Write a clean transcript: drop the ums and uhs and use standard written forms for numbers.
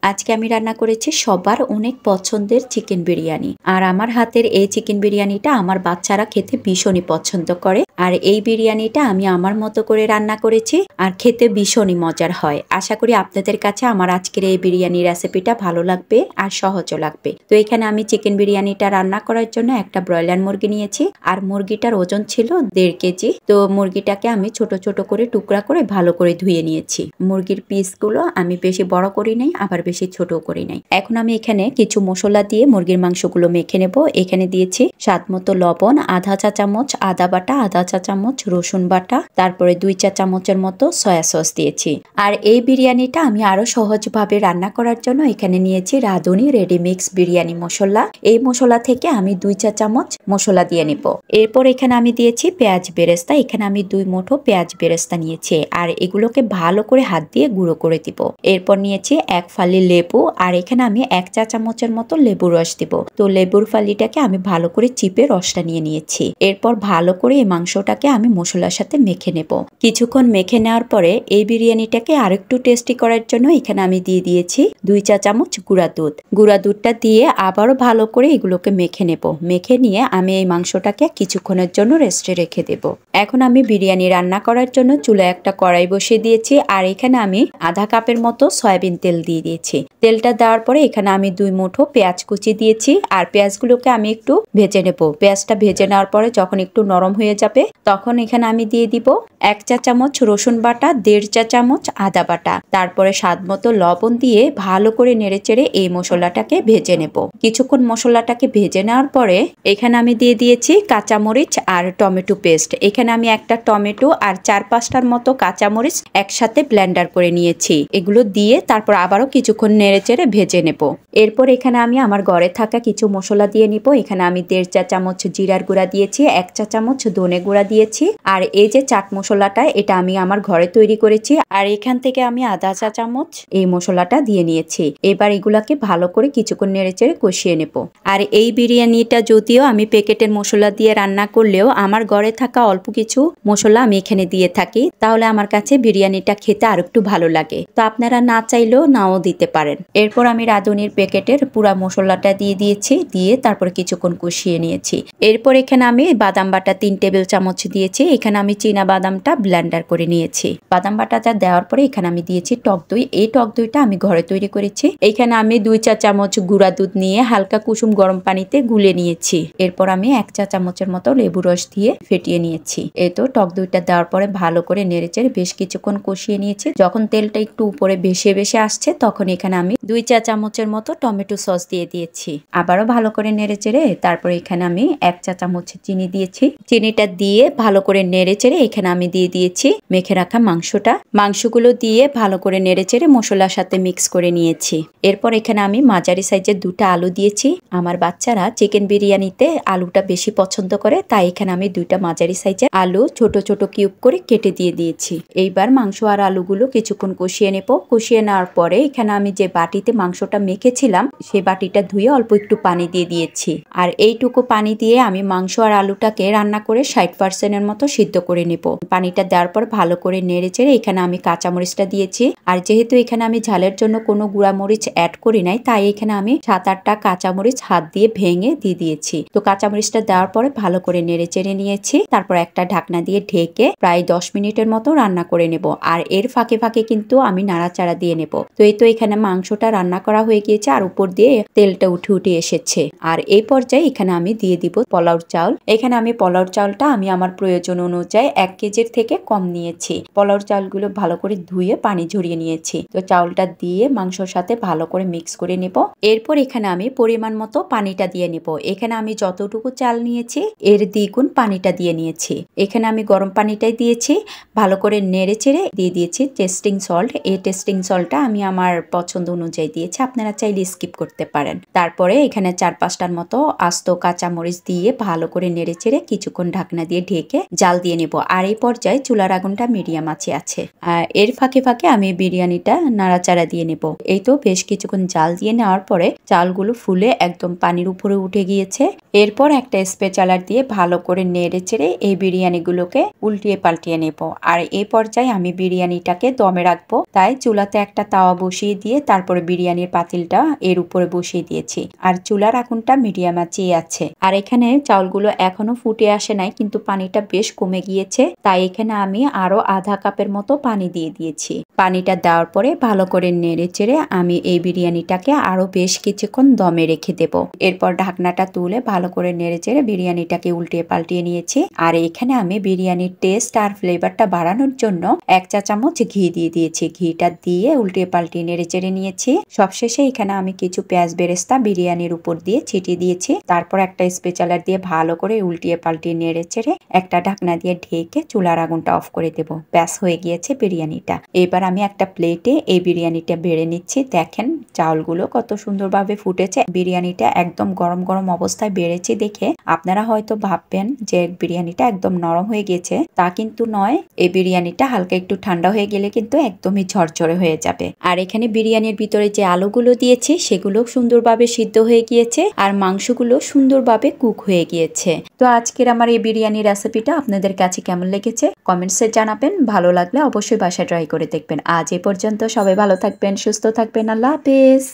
আজকে আমি রান্না করেছি সবার অনেক পছন্দের চিকেন বিরিয়ানি। আর আমার হাতের এই চিকেন বিরিয়ানিটা আমার বাচ্চারা খেতে ভীষণই পছন্দ করে। আর এই বিরিয়ানিটা আমি আমার মতো করে রান্না করেছি আর খেতে ভীষণই মজার হয়। আশা করি আপনাদের কাছে আমার আজকের এই বিরিয়ানি রেসিপিটা ভালো লাগবে আর সহজও লাগবে। তো এখানে আমি চিকেন বিরিয়ানিটা রান্না করার জন্য একটা ব্রয়লার মুরগি নিয়েছি আর মুরগিটার ওজন ছিল 1.5 কেজি। তো মুরগিটাকে আমি ছোট ছোট করে টুকরা করে ভালো করে ধুয়ে নিয়েছি। মুরগির পিসগুলো আমি বেশি বড় করি নাই, আবার বেশি ছোট করি নাই। এখন আমি এখানে কিছু মশলা দিয়ে মুরগির মাংসগুলো মেখে নেব। এখানে দিয়েছি স্বাদ মতো লবণ, আধা চা চামচ আদা বাটা, আধা চা চামচ রসুন বাটা, তারপরে 2 চা চামচের মতো সয়া সস দিয়েছি। আর এই বিরিয়ানিটা আমি আরো সহজভাবে রান্না করার জন্য এখানে নিয়েছি রাঁধুনি রেডি মিক্স বিরিয়ানি মশলা। এই মশলা থেকে আমি 2 চা চামচ মশলা দিয়ে নিব। এরপর এখানে আমি দিয়েছি পেঁয়াজ বেরেস্তা। এখানে আমি 2 মুঠো পেঁয়াজ বেরেস্তা নিয়েছি আর এগুলোকে ভালো করে হাত দিয়ে গুঁড়ো করে দিব। এরপর নিয়েছি 1 ফালি লেবু আর এখানে আমি 1 চা চামচের মতো লেবুর রস দিব। তো লেবুর ফালিটাকে আমি ভালো করে চিপে রসটা নিয়ে নিয়েছি। এরপর ভালো করে এই মাংসটাকে আমি মশলার সাথে মেখে নেব। কিছুক্ষণ মেখে নেওয়ার পরে এই বিরিয়ানিটাকে আরেকটু টেস্টি করার জন্য এখানে আমি দিয়ে দিয়েছি 2 চা চামচ গুঁড়া দুধ। গুঁড়া দুধটা দিয়ে আবারও ভালো করে এগুলোকে মেখে নেব। মেখে নিয়ে আমি এই মাংসটাকে কিছুক্ষণের জন্য রেস্টে রেখে দেব। এখন আমি বিরিয়ানি রান্না করার জন্য চুলায় একটা কড়াই বসিয়ে দিয়েছি আর এখানে আমি আধা কাপের মতো সয়াবিন তেল দিয়ে দিয়েছি। তেলটা দেওয়ার পরে এখানে আমি 2 মুঠো পেঁয়াজ কুচি দিয়েছি আর পেঁয়াজগুলোকে আমি একটু ভেজে নেব। পেঁয়াজটা ভেজে নেওয়ার পরে যখন একটু নরম হয়ে যাবে তখন এখানে আমি দিয়ে দিব 1 চা চামচ রসুন বাটা, 1.5 চা চামচ আদা বাটা, তারপরে স্বাদ মতো লবণ দিয়ে ভালো করে নেড়েচেড়ে এই মশলাটাকে ভেজে নেব। কিছুক্ষণ মশলাটাকে ভেজে নেওয়ার পরে এখানে আমি দিয়ে দিয়েছি কাঁচামরিচ আর টমেটো পেস্ট। এখানে আমি একটা টমেটো আর 4-5টার মতো কাঁচামরিচ একসাথে ব্লেন্ডার করে নিয়েছি। এগুলো দিয়ে তারপর আবারও কিছুক্ষণ নেড়েচেড়ে ভেজে নেব। এরপর এখানে আমি আমার ঘরে থাকা কিছু মশলা দিয়ে নিব। এখানে আমি 1.5 চা চামচ জিরার গুঁড়া দিয়েছি, 1 চা চামচ ধনে গুঁড়া দিয়েছি আর এই যে চাট মশলাটা এটা আমি আমার ঘরে তৈরি করেছি আর এখান থেকে আমি আধা চা চামচ এই মশলাটা দিয়ে নিয়েছি। এবার এগুলাকে ভালো করে কিছুক্ষণ নেড়েচেড়ে কষিয়ে নেব। আর এই বিরিয়ানিটা যদিও আমি প্যাকেটের মশলা দিয়ে রান্না করলেও আমার ঘরে থাকা অল্প কিছু মশলা আমি এখানে দিয়ে থাকি, তাহলে আমার কাছে বিরিয়ানিটা খেতে আর একটু ভালো লাগে। তো আপনারা না চাইলেও নাও দিতে পারেন। এরপর আমি রাঁধুনির প্যাকেটের পুরা মশলাটা দিয়ে দিয়েছি, দিয়ে তারপর কিছুক্ষণ কষিয়ে নিয়েছি। এরপর এখানে আমি বাদাম বাটা 3 টেবিল চামচ দিয়েছি। এখানে আমি চীনা বাদামটা ব্লেন্ডার করে নিয়েছি। বাদাম বাটাটা দেওয়ার পরে এখানে আমি দিয়েছি টক দই। এই টক দইটা আমি ঘরে তৈরি করেছি। এখানে আমি 2 চা চামচ গুঁড়া দুধ নিয়ে হালকা কুসুম গরম পানিতে গুলে নিয়েছি। এরপর আমি 1 চা চামচের মতো লেবু রস দিয়ে ফেটিয়ে নিয়েছি। এই তো টক দইটা দেওয়ার পরে ভালো করে নেড়েচেড়ে বেশ কিছুক্ষণ কষিয়ে নিয়েছি। যখন তেলটা একটু উপরে ভেসে ভেসে আসছে তখন এখানে আমি 2 চা চামচের মতো টমেটো সস দিয়ে দিয়েছি। আবারও ভালো করে নেড়েচেড়ে তারপর এখানে আমি 1 চা চামচ চিনি দিয়েছি। চিনিটা দিয়ে ভালো করে নেড়েচেড়ে এখানে আমি দিয়ে দিয়েছি মেখে রাখা মাংসগুলো দিয়ে ভালো করে নেড়েচেড়ে মশলার সাথে মিক্স করে নিয়েছি। এরপর এখানে আমি মাঝারি সাইজের 2টা আলু দিয়েছি। আমার বাচ্চারা চিকেন বিরিয়ানিতে আলুটা বেশি পছন্দ করে, তাই এখানে আমি 2টা মাঝারি সাইজের আলু ছোট ছোট কিউব করে কেটে দিয়ে দিয়েছি। এইবার মাংস আর আলুগুলো কিছুক্ষণ কষিয়ে নেব। কষিয়ে নেওয়ার পরে এখানে আমি যে বাটিতে মাংসটা মেখেছিলাম সেই বাটিটা ধুয়ে অল্প একটু পানি দিয়ে দিয়েছি। আর এইটুকু পানি দিয়ে আমি মাংস আর আলুটাকে রান্না করে 60% মতো সিদ্ধ করে নেব। পানিটা দেওয়ার পর ভালো করে নেড়েচেড়ে এখানে আমি কাঁচামরিচটা দিয়েছি। আর যেহেতু এখানে আমি ঝালের জন্য কোনো গুঁড়া মরিচ অ্যাড করি নাই, তাই এখানে আমি 7-8টা কাঁচামরিচ হাত দিয়ে ভেঙে দিয়ে দিয়েছি। তো কাঁচামরিচটা দেওয়ার পরে ভালো করে নেড়েচেড়ে নিয়েছি। তারপর একটা ঢাকনা দিয়ে ঢেকে প্রায় 10 মিনিটের মতো রান্না করে নেব। আর এর ফাঁকে ফাঁকে কিন্তু আমি নাড়াচাড়া দিয়ে নেব। তো এই তো এখানে মাংসটা রান্না করা হয়ে গিয়েছে আর উপর দিয়ে তেলটা উঠে উঠে এসেছে। আর এই পর্যায়ে এখানে আমি দিয়ে দিব পোলাও চাউল। এখানে আমি পোলাও চাউলটা আমি আমার প্রয়োজন অনুযায়ী 1 কেজির থেকে কম নিয়েছি। পোলাও চাউলগুলো ভালো করে ধুয়ে পানি ঝরিয়ে নিয়েছি। তো চাউলটা দিয়ে মাংসর সাথে ভালো করে মিক্স করে নেব। এরপর এখানে আমি পরিমাণ মতো পানিটা দিয়ে নেব। এখানে আমি যতটুকু চাল নিয়েছি এর দ্বিগুণ পানিটা দিয়ে নিয়েছি। এখানে আমি গরম পানিটাই দিয়েছি। ভালো করে নেড়েচেড়ে দিয়ে দিয়েছি টেস্টিং সল্ট। এই টেস্টিং সল্টটা আমি আমার পছন্দ অনুযায়ী দিয়েছি, আপনারা চাইলে স্কিপ করতে পারেন। তারপরে এখানে 4-5টার মতো আস্ত কাঁচামরিচ দিয়ে ভালো করে নেড়েচেড়ে কিছুক্ষণ ঢাকনা দিয়ে ঢেকে জাল দিয়ে নেব। আর এই পর্যায়ে চুলার আগুনটা মিডিয়াম আঁচে আছে। এর ফাঁকে ফাঁকে আমি বিরিয়ানিটা নাড়াচাড়া দিয়ে নেব। এই তো বেশ কিছুক্ষণ জাল দিয়ে নেওয়ার পরে চালগুলো ফুলে একদম পানির উপরে উঠে গিয়েছে। এরপর একটা স্পেচালার দিয়ে ভালো করে নেড়ে চেড়ে এই বিরিয়ানিগুলোকে উল্টিয়ে পাল্টিয়ে নেব। আর এই পর্যায়ে আমি বিরিয়ানিটাকে দমে রাখবো, তাই চুলাতে একটা তাওয়া বসিয়ে দিয়ে তারপরে বিরিয়ানির পাতিলটা এর উপরে বসিয়ে দিয়েছি। আর চুলার আগুনটা মিডিয়াম আঁচেই আছে। আর এখানে চাউলগুলো এখনো ফুটে আসে নাই, কিন্তু পানিটা বেশ কমে গিয়েছে, তাই এখানে আমি আরো আধা কাপের মতো পানি দিয়ে দিয়েছি। পানিটা দেওয়ার পরে ভালো করে নেড়ে চেড়ে আমি এই বিরিয়ানিটাকে আরো বেশ কিছুক্ষণ দমে রেখে দেব। এরপর ঢাকনাটা তুলে ভালো করে নেড়ে চেড়ে বিরিয়ানিটাকে উল্টিয়ে পাল্টিয়ে নিয়েছি। আর এখানে আমি বিরিয়ানির টেস্ট আর ফ্লেভারটা বাড়ানোর জন্য 1 চা চামচ ঘি দিয়ে দিয়েছি। ঘিটা দিয়ে উল্টিয়ে পাল্টিয়ে নেড়ে চেড়ে নিয়েছি। সবশেষে এখানে আমি কিছু পেঁয়াজ বেরেস্তা বিরিয়ানির উপর দিয়ে ছিটিয়ে দিয়েছি। তারপর একটা স্পেচালার দিয়ে ভালো করে উল্টিয়ে পাল্টিয়ে নেড়ে চেড়ে একটা ঢাকনা দিয়ে ঢেকে চুলার আগুনটা অফ করে দেব। ব্যাস হয়ে গিয়েছে বিরিয়ানিটা। এবার আমি একটা প্লেটে এই বিরিয়ানিটা বেড়ে নিচ্ছি। দেখেন চাউলগুলো কত সুন্দরভাবে ফুটেছে। বিরিয়ানিটা একদম গরম গরম অবস্থায় বেড়েছি দেখে আপনারা হয়তো ভাববেন যে বিরিয়ানিটা একদম নরম হয়ে গেছে, তা কিন্তু নয়। এই বিরিয়ানিটা হালকা একটু ঠান্ডা হয়ে গেলে কিন্তু একদমই ঝরঝরে হয়ে যাবে। আর এখানে বিরিয়ানির ভিতরে যে আলুগুলো দিয়েছি সেগুলো সুন্দরভাবে সিদ্ধ হয়ে গিয়েছে আর মাংসগুলো সুন্দরভাবে কুক হয়ে গিয়েছে। তো আজকের আমার এই বিরিয়ানি রেসিপিটা আপনাদের কাছে কেমন লেগেছে কমেন্টসে জানাবেন। ভালো লাগলে অবশ্যই বাসায় ট্রাই করে দেখবেন। আজ এ পর্যন্ত, সবাই ভালো থাকবেন, সুস্থ থাকবেন। আল্লাহ হাফেজ।